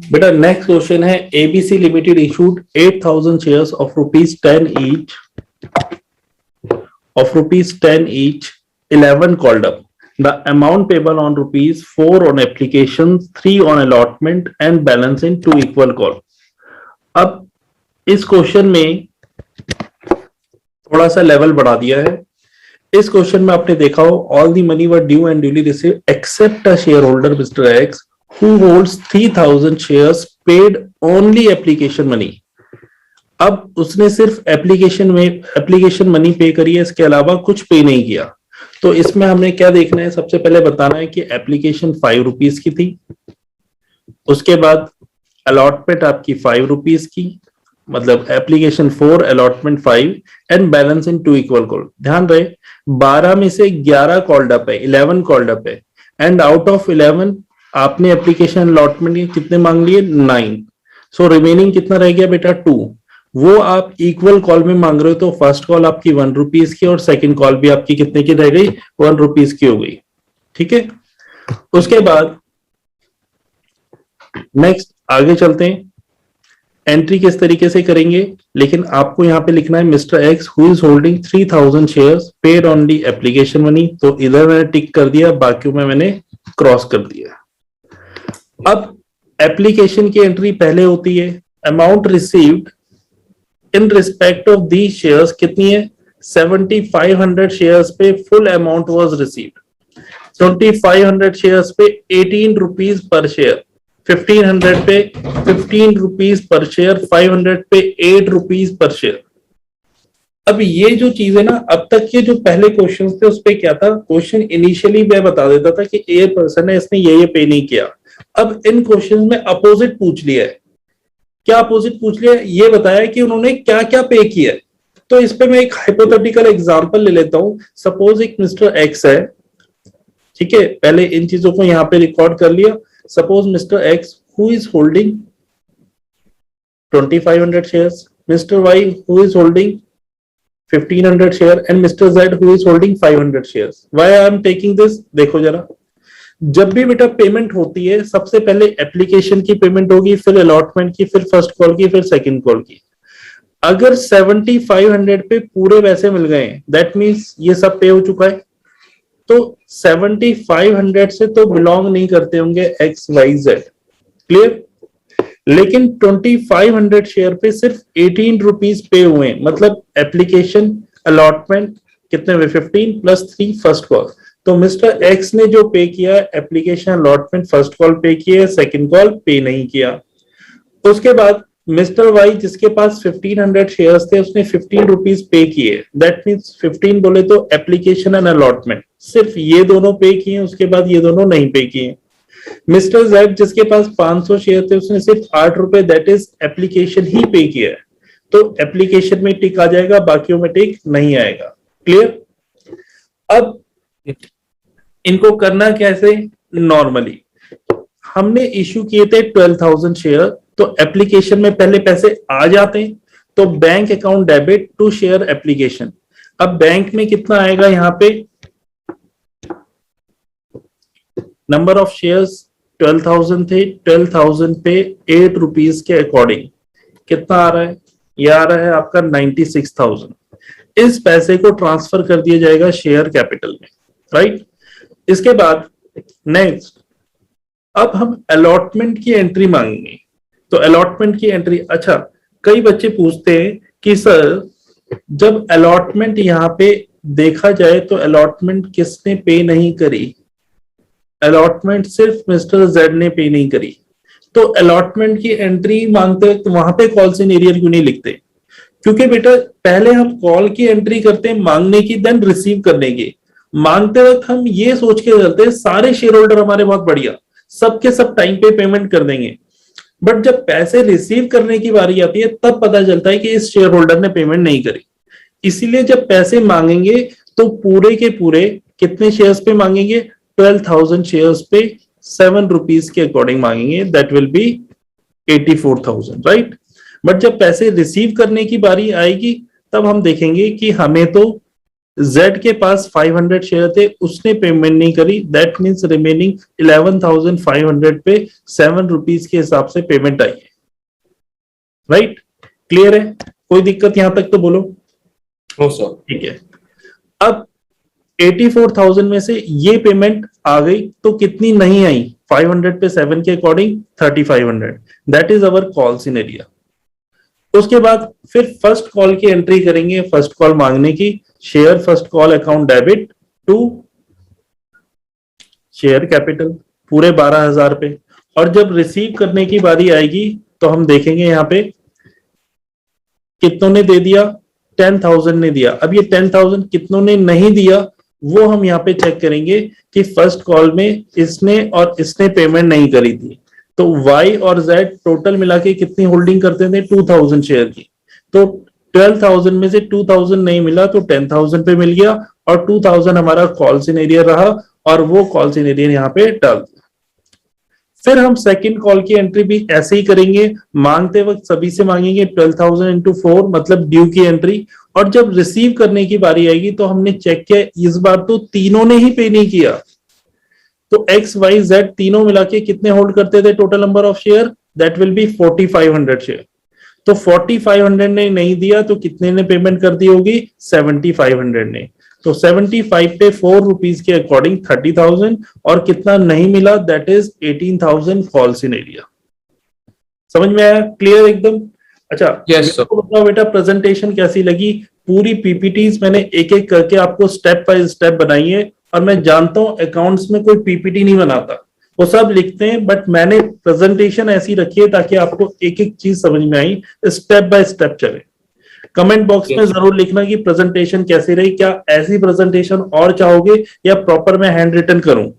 बेटा next question है ABC limited issued 8,000 shares of rupees 10 each each 11 called up. The amount payable on rupees 4 on application, 3 on allotment and balance in 2 equal call. अब इस question में थोड़ा सा level बढ़ा दिया है। इस क्वेश्चन में आपने देखा हो all the money were due and duly receive accept a shareholder mister X who holds 3,000 shares paid only application money. अब उसने सिर्फ एप्लीकेशन मनी पे करी है, इसके अलावा कुछ पे नहीं किया। तो इसमें हमें क्या देखना है, सबसे पहले बताना है कि एप्लीकेशन 5 रुपीज की थी, उसके बाद अलॉटमेंट आपकी 5 रुपीज की, मतलब application 4 allotment 5 and balance in 2 equal call. ध्यान रहे 12 में से 11 कॉल्ड अप है, 11 कॉल्ड अप है एंड आउट ऑफ 11 आपने एप्लीकेशन अलॉटमेंट के कितने मांग लिए 9। सो रिमेनिंग कितना रह गया बेटा 2। वो आप इक्वल कॉल में मांग रहे हो तो फर्स्ट कॉल आपकी 1 रुपीज की और सेकंड कॉल भी आपकी कितने की रह गई 1 रुपीज की हो गई। ठीक है, उसके बाद नेक्स्ट आगे चलते हैं। एंट्री किस तरीके से करेंगे, लेकिन आपको यहां पे लिखना है mister X who is holding 3,000 shares paid on the application money. तो इधर मैंने टिक कर दिया, बाकी में मैंने क्रॉस कर दिया। अब एप्लीकेशन की एंट्री पहले होती है, amount received in respect of the shares कितनी है 7,500 शेयर्स पे full amount was received. 2,500 shares पे 18 रुपीज पर शेयर, 1,500 पे 15 रुपीज पर शेयर, 500 पे 8 रुपीज पर शेयर। अब ये जो चीज है ना, अब तक के जो पहले क्वेश्चंस थे उस पे क्या था, क्वेश्चन इनिशियली मैं बता देता था कि ए पर्सन है इसने ये पे नहीं किया। अब इन क्वेश्चंस में अपोजिट पूछ लिया है। क्या अपोजिट पूछ लिया है, ये बताया कि उन्होंने क्या क्या पे किया है। तो इस पे मैं एक हाइपोथेटिकल एग्जांपल ले लेता हूं। सपोज एक मिस्टर एक्स है, ठीक है, पहले इन चीजों को यहां पे रिकॉर्ड कर लिया। Suppose mister X who is holding 2,500 shares, mister Y who is holding 1,500 share and mister Z who is holding 500 shares. Why I am taking this, देखो जरा, जब भी बेटा पेमेंट होती है सबसे पहले एप्लीकेशन की पेमेंट होगी, फिर अलॉटमेंट की, फिर फर्स्ट कॉल की, फिर सेकंड कॉल की। अगर 7,500 पे पूरे पैसे मिल गए दैट मींस ये सब पे हो चुका है। तो 7,500 से तो बिलोंग नहीं करते होंगे एक्स वाई जेड, क्लियर। लेकिन 2,500 शेयर पे सिर्फ 18 रुपीज पे हुए, मतलब एप्लीकेशन अलॉटमेंट कितने हुए 15 प्लस 3 फर्स्ट कॉल। तो मिस्टर एक्स ने जो पे किया एप्लीकेशन अलॉटमेंट फर्स्ट कॉल पे किया, सेकंड कॉल पे नहीं किया। उसके बाद मिस्टर वाई जिसके पास 1,500 शेयर्स थे उसने 15 रुपीज पे किए, दैट मींस 15 बोले तो एप्लीकेशन एंड अलॉटमेंट सिर्फ ये दोनों पे किए, उसके बाद ये दोनों नहीं पे किए। मिस्टर जेड जिसके पास 500 शेयर थे उसने सिर्फ 8 रुपए दैट इज एप्लीकेशन ही पे किया है। तो एप्लीकेशन में टिक आ जाएगा, बाकियों में टिक नहीं आएगा, क्लियर। अब इनको करना कैसे, नॉर्मली हमने इश्यू किए थे 12,000 शेयर, तो एप्लीकेशन में पहले पैसे आ जाते हैं, तो bank account debit to share application. अब बैंक में कितना आएगा, यहां पे नंबर ऑफ शेयर्स 12,000 थे, 12,000 पे 8 रुपीज के अकॉर्डिंग कितना आ रहा है, यह आ रहा है आपका 96,000। इस पैसे को ट्रांसफर कर दिया जाएगा शेयर कैपिटल में, राइट। इसके बाद नेक्स्ट अब हम अलॉटमेंट की एंट्री मांगेंगे। तो अलॉटमेंट की एंट्री, अच्छा कई बच्चे पूछते हैं कि सर जब अलॉटमेंट यहां पे देखा जाए तो अलॉटमेंट किसने पे नहीं करी, अलॉटमेंट सिर्फ मिस्टर जेड ने पे नहीं करी। तो अलॉटमेंट की एंट्री मांगते हैं तो वहां पे कॉल सिनेरियो क्यों नहीं लिखते, क्योंकि बेटा पहले हम कॉल की एंट्री करते हैं मांगने की, देन रिसीव करने की। मांगते वक्त हम ये सोच के चलते हैं सारे शेयर होल्डर हमारे बहुत बढ़िया, सबके सब टाइम पे पेमेंट कर देंगे, बट जब पैसे रिसीव करने की बारी आती है तब पता चलता है कि इस शेयर होल्डर ने पेमेंट नहीं करी। इसीलिए जब पैसे मांगेंगे तो पूरे के पूरे कितने शेयर्स पे मांगेंगे, 12,000 शेयर्स पे 7 रुपीज के अकॉर्डिंग मांगेंगे, that will be 84,000, right. But जब पैसे रिसीव करने की बारी आएगी तब हम देखेंगे कि हमें तो जेड के पास 500 शेयर थे, उसने पेमेंट नहीं करी, दैट मीन्स रिमेनिंग 11,500 पे 7 रुपीज के हिसाब से पेमेंट आई है। राइट, क्लियर है? कोई दिक्कत यहां तक तो बोलो। No sir. ठीक है, अब 84,000 में से ये पेमेंट आ गई तो कितनी नहीं आई? 500 पे 7 के according 3500, that is our call scenario. उसके बाद फिर फर्स्ट कॉल की एंट्री करेंगे, फर्स्ट कॉल मांगने की, share first call account debit to share capital पूरे 12,000 पे। और जब रिसीव करने की बारी आएगी तो हम देखेंगे यहां पे कितनों ने दे दिया, 10,000 ने दिया। अब ये 10,000 कितनों ने नहीं दिया वो हम यहाँ पे चेक करेंगे कि फर्स्ट कॉल में इसने और इसने पेमेंट नहीं करी थी। तो Y और Z टोटल मिला के कितनी होल्डिंग करते थे? 2,000 शेयर की। तो 12,000 में से 2,000 नहीं मिला तो 10,000 पे मिल गया और 2,000 हमारा कॉल सिनेरियो रहा और वो कॉल सिनेरियो यहाँ पे डाल दिया। फिर हम सेकंड कॉल की एंट्री भी ऐसे ही करेंगे, मांगते वक्त सभी से मांगेंगे 12,000 इंटू 4 मतलब ड्यू की एंट्री। और जब रिसीव करने की बारी आएगी तो हमने चेक किया इस बार तो तीनों ने ही पे नहीं किया, तो एक्स वाई जेड तीनों मिला के कितने होल्ड करते थे total number of share? That will be 4,500 share. तो 4,500 ने नहीं दिया तो कितने ने पेमेंट कर दी होगी? 7,500 ने। तो 75 पे 4 रुपीज के अकॉर्डिंग 30,000 और कितना नहीं मिला? That is 18,000 call scenario. समझ में आया? क्लियर एकदम? अच्छा, Yes, sir. बताओ बेटा प्रेजेंटेशन कैसी लगी? पूरी पीपीटीज मैंने एक एक करके आपको स्टेप बाय स्टेप बनाई है और मैं जानता हूं अकाउंट्स में कोई पीपीटी नहीं बनाता, वो सब लिखते हैं, बट मैंने प्रेजेंटेशन ऐसी रखी है ताकि आपको एक एक चीज समझ में आई, स्टेप बाय स्टेप चले। कमेंट बॉक्स में जरूर लिखना कि प्रेजेंटेशन कैसी रही, क्या ऐसी प्रेजेंटेशन और चाहोगे या प्रॉपर मैं हैंड रिटन करूं?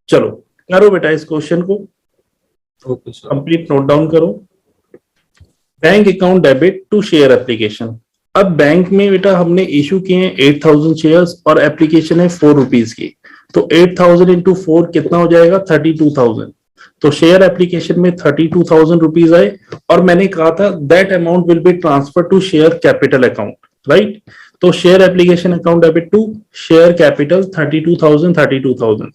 चलो करो बेटा इस क्वेश्चन को okay sir. Complete note down करो। Bank account debit to share application. अब बैंक में बेटा हमने इशू किए हैं 8,000 शेयर्स और एप्लीकेशन है 4 रुपीज की, तो 8,000 इंटू 4 कितना हो जाएगा? 32,000। तो शेयर एप्लीकेशन में 32,000 रुपीज आए और मैंने कहा था that amount will be transfer to share capital account, right? तो share application account debit to share capital 32,000।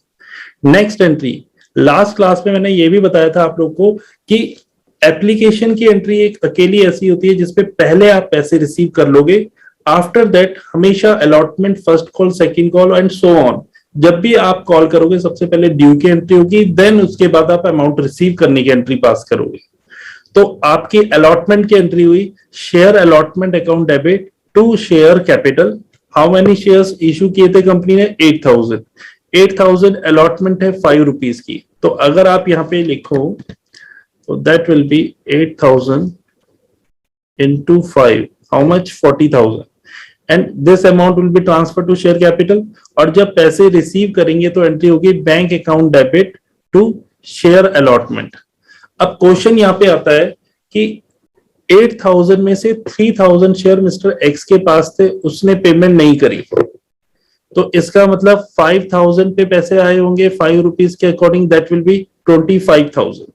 Next entry, last class में मैंने ये भी बताया था आप लोग को कि एप्लीकेशन की एंट्री एक अकेली ऐसी होती है जिसपे पहले आप पैसे रिसीव कर लोगे, आफ्टर दैट हमेशा allotment, first call, second call and so on. जब भी आप कॉल करोगे सबसे पहले ड्यू की एंट्री होगी, देन उसके बाद आप अमाउंट रिसीव करने की एंट्री पास करोगे। तो आपकी अलॉटमेंट की एंट्री हुई share allotment account debit to share capital. How many shares issue किए थे कंपनी ने? 8,000 अलॉटमेंट है 5 रुपीज की, तो अगर आप यहाँ पे लिखो तो that will be 8,000 into 5, how much? 40,000 and this amount will be transferred to share capital। और जब पैसे रिसीव करेंगे तो एंट्री होगी bank account debit to share allotment. अब क्वेश्चन यहाँ पे आता है कि 8,000 में से 3,000 शेयर मिस्टर एक्स के पास थे, उसने पेमेंट नहीं करी, तो इसका मतलब 5,000 पे पैसे आए होंगे 5 रुपीज के अकॉर्डिंग, दैट विल बी 25,000।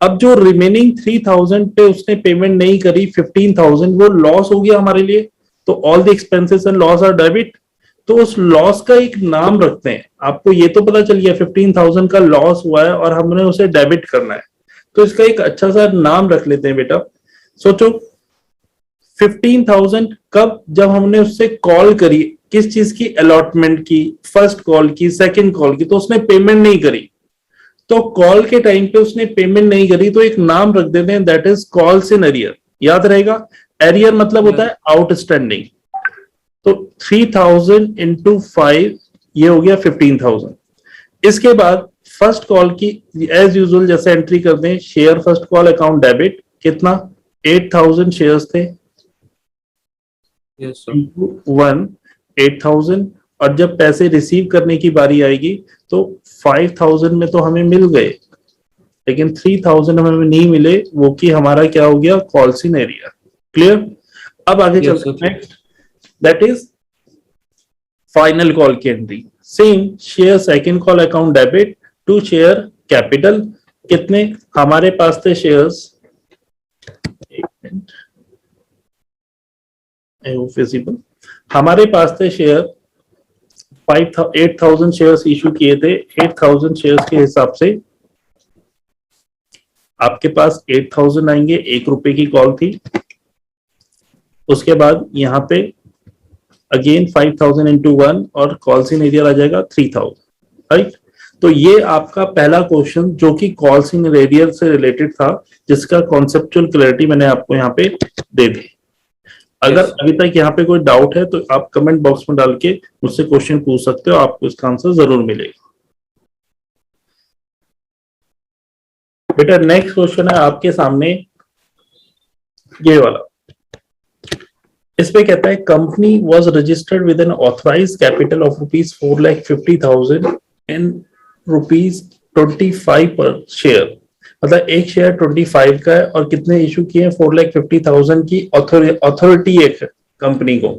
अब जो रिमेनिंग 3,000 पे उसने पेमेंट नहीं करी 15,000, वो लॉस हो गया हमारे लिए, तो all the expenses and loss are debit. तो उस लॉस का एक नाम रखते हैं, आपको ये तो पता चल गया 15,000 का लॉस हुआ है और हमने उसे डेबिट करना है, तो इसका एक अच्छा सा नाम रख लेते हैं बेटा। सोचो 15,000 कब? जब हमने उससे कॉल करी, किस चीज की? अलॉटमेंट की, फर्स्ट कॉल की, सेकंड कॉल की, तो उसने पेमेंट नहीं करी, तो कॉल के टाइम पे उसने पेमेंट नहीं करी तो एक नाम रख देते हैं, that is calls in arrear. याद रहेगा, एरियर मतलब होता है आउटस्टैंडिंग। तो 3,000 इंटू 5 ये हो गया 15,000। इसके बाद फर्स्ट कॉल की एज यूजुअल जैसे एंट्री कर दें, share first call account debit, कितना? 8,000 शेयर्स थे, इंटू 1 8,000, और जब पैसे रिसीव करने की बारी आएगी तो 5,000 में तो हमें मिल गए, लेकिन 3,000 हमें नहीं मिले, वो कि हमारा क्या हो गया? Calls in area. क्लियर? अब आगे चलते हैं next, that is final call की एंट्री। Same share second call account debit to share capital. कितने हमारे पास थे शेयर्स? विजिबल हमारे पास थे शेयर 8,000 शेयर्स इशू किए थे। 8,000 शेयर्स के हिसाब से आपके पास 8,000 आएंगे, 1 रुपए की कॉल थी। उसके बाद यहाँ पे अगेन 5,000 इंटू 1 और कॉल्स इन एरियर आ जाएगा 3,000, राइट। तो ये आपका पहला क्वेश्चन जो कि कॉल्स इन एरियर से रिलेटेड था, जिसका कॉन्सेप्चुअल क्लैरिटी मैंने आपको यहाँ पे दे दी। अगर Yes. अभी तक यहाँ पे कोई डाउट है तो आप कमेंट बॉक्स में डाल के मुझसे क्वेश्चन पूछ सकते हो, आपको इसका आंसर जरूर मिलेगा। बेटा नेक्स्ट क्वेश्चन है आपके सामने ये वाला। इस पे कहता है company was registered with N authorised capital of ₹4,50,000 and ₹25 पर शेयर। मतलब एक शेयर 25 का है और कितने इशू किए हैं? 4,50,000 की अथॉरिटी एक कंपनी को।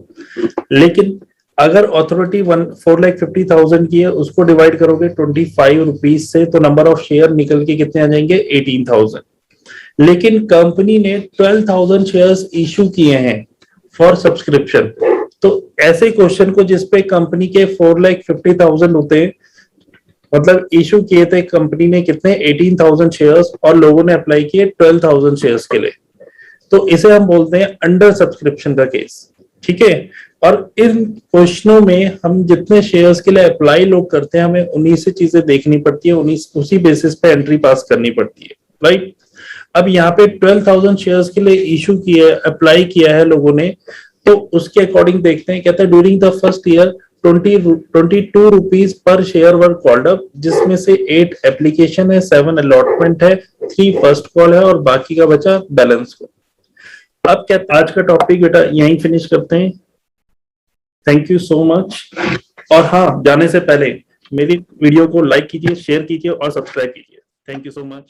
लेकिन अगर अथॉरिटी 4,50,000 की है, उसको डिवाइड करोगे 25 रुपीज से, तो नंबर ऑफ शेयर निकल के कितने आ जाएंगे? 18,000। लेकिन कंपनी ने 12,000 शेयर्स इशू किए हैं फॉर सब्सक्रिप्शन। तो ऐसे क्वेश्चन को जिसपे कंपनी के 4,50,000 होते हैं, मतलब इशू किए थे कंपनी ने कितने? 18,000 शेयर्स और लोगों ने अप्लाई किए 12,000 शेयर्स के लिए, तो इसे हम बोलते हैं अंडर सब्सक्रिप्शन का केस, ठीक है। और इन क्वेश्चनों में हम जितने शेयर्स के लिए अप्लाई लोग करते हैं, हमें उन्हीं से चीजें देखनी पड़ती है, उसी बेसिस पे एंट्री पास करनी पड़ती है, राइट। अब यहाँ पे 12,000 शेयर्स के लिए इशू किया, अप्लाई किया है लोगों ने, तो उसके अकॉर्डिंग देखते हैं। कहता है during the first year 22 rupees per share were called up, जिसमें से 8 एप्लीकेशन है, 7 अलॉटमेंट है, 3 फर्स्ट कॉल है और बाकी का बचा बैलेंस को। अब क्या आज का टॉपिक बेटा यहीं फिनिश करते हैं। Thank you so much. और हाँ, जाने से पहले मेरी वीडियो को लाइक कीजिए, शेयर कीजिए और सब्सक्राइब कीजिए। Thank you so much.